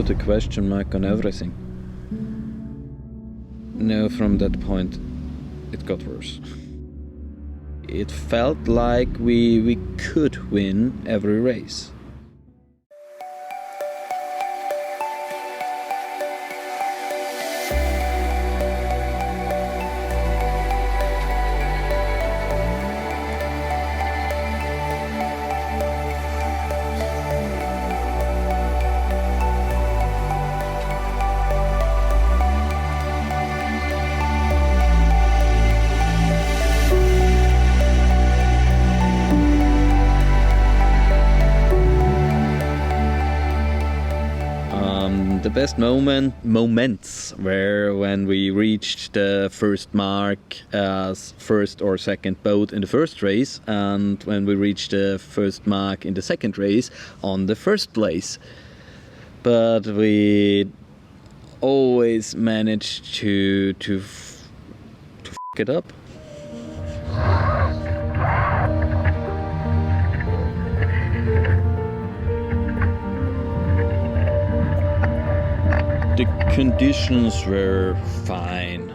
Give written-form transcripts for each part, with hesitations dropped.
put a question mark on everything. No, from that point, it got worse. It felt like we could win every race. The best moments were when we reached the first mark as first or second boat in the first race, and when we reached the first mark in the second race on the first place. But we always managed to f it up. The conditions were fine.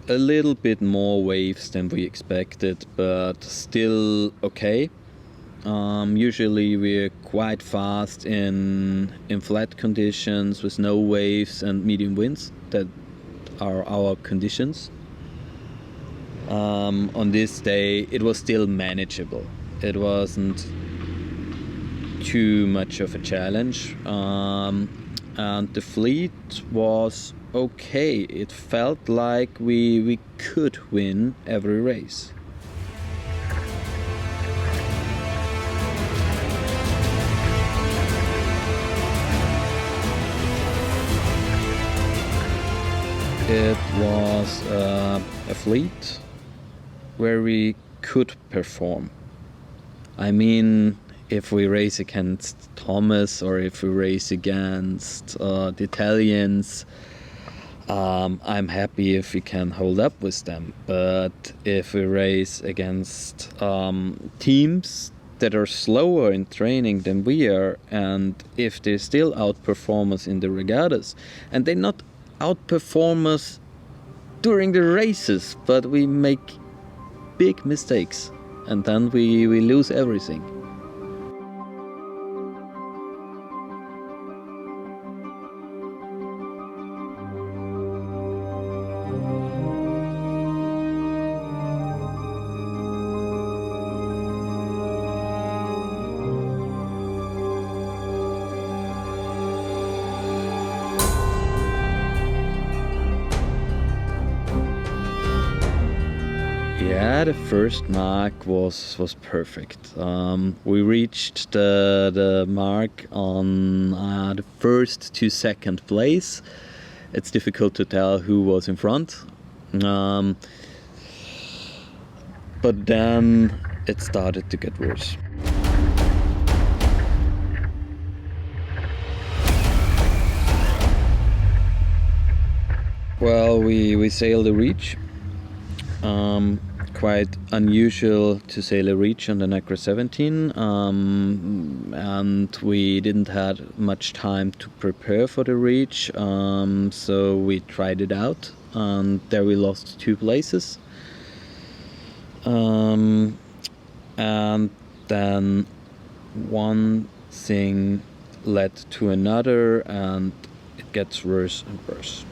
A little bit more waves than we expected, but still okay. Usually we're quite fast in flat conditions with no waves and medium winds. That are our conditions. On this day it was still manageable. It wasn't too much of a challenge. And the fleet was okay. It felt like we could win every race. It was a fleet where we could perform. I mean, if we race against Thomas or if we race against the Italians, I'm happy if we can hold up with them. But if we race against teams that are slower in training than we are, and if they still outperform us in the regattas, and they not outperform us during the races, but we make big mistakes, and then we lose everything. Yeah, the first mark was perfect. We reached the mark on the first to second place. It's difficult to tell who was in front. But then it started to get worse. Well, we sailed the reach. Quite unusual to sail a reach on the Nacra 17, and we didn't have much time to prepare for the reach, so we tried it out, and there we lost 2 places. And then one thing led to another, and it gets worse and worse.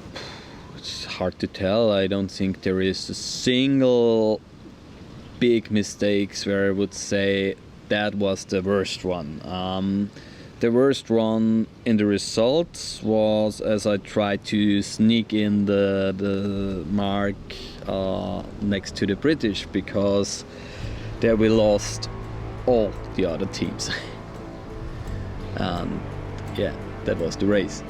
It's hard to tell. I don't think there is a single big mistakes where I would say that was the worst one. The worst one in the results was as I tried to sneak in the mark next to the British, because there we lost all the other teams. And yeah, that was the race.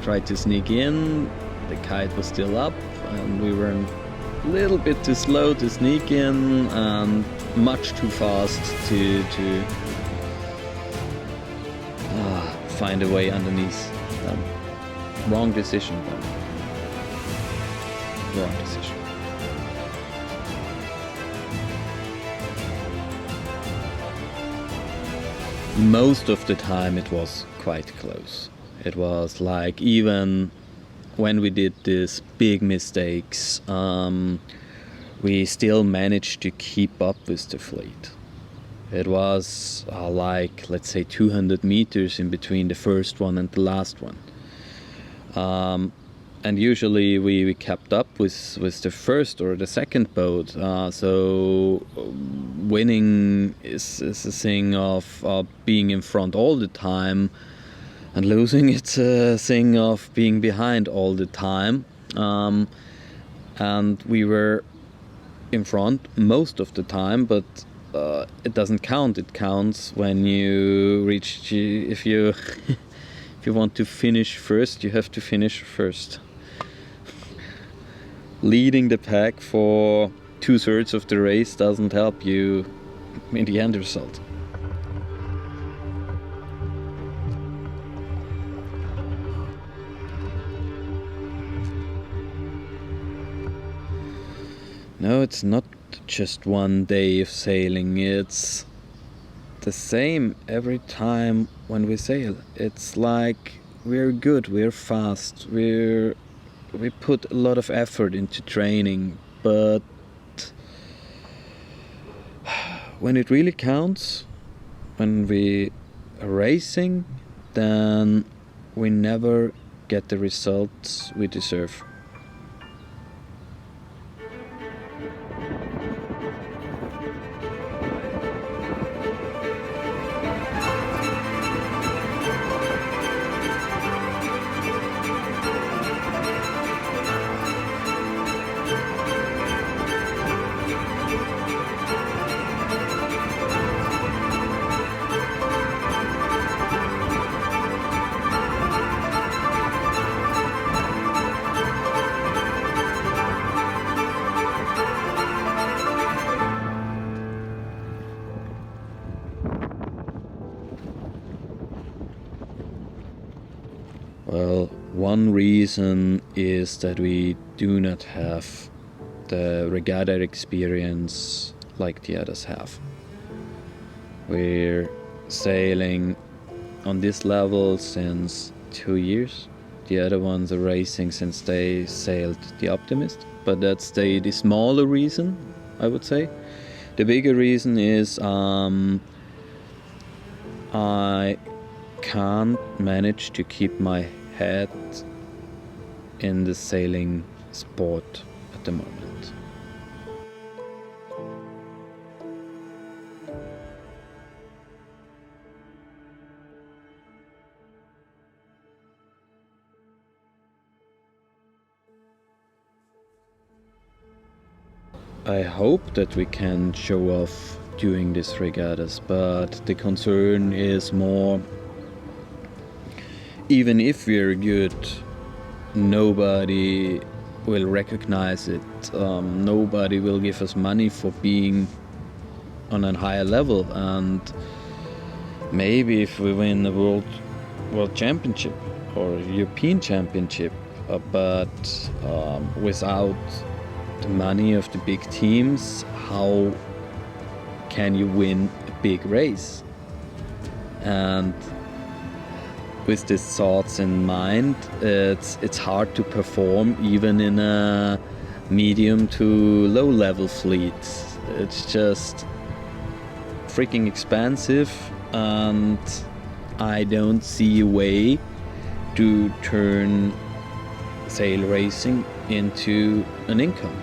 Tried to sneak in, the kite was still up, and we were a little bit too slow to sneak in and much too fast to find a way underneath. Wrong decision, but wrong decision. Most of the time it was quite close. It was like, even when we did these big mistakes, we still managed to keep up with the fleet. It was like, let's say, 200 meters in between the first one and the last one. And usually we kept up with the first or the second boat. So winning is a thing of being in front all the time, and losing, it's a thing of being behind all the time. And we were in front most of the time, but it doesn't count. It counts when you reach, if you if you want to finish first, you have to finish first. Leading the pack for 2/3 of the race doesn't help you in the end result. No, it's not just one day of sailing. It's the same every time when we sail. It's like we're good, we're fast, we put a lot of effort into training, but when it really counts, when we are racing, then we never get the results we deserve. Well, one reason is that we do not have the regatta experience like the others have. We're sailing on this level since 2 years. The other ones are racing since they sailed the Optimist, but that's the smaller reason, I would say. The bigger reason is I can't manage to keep my head in the sailing sport at the moment. I hope that we can show off doing these regattas, but the concern is more, even if we're good, nobody will recognize it. Nobody will give us money for being on a higher level. And maybe if we win the world championship or European championship, but without the money of the big teams, how can you win a big race? And with these thoughts in mind, it's hard to perform even in a medium to low level fleet. It's just freaking expensive, and I don't see a way to turn sail racing into an income.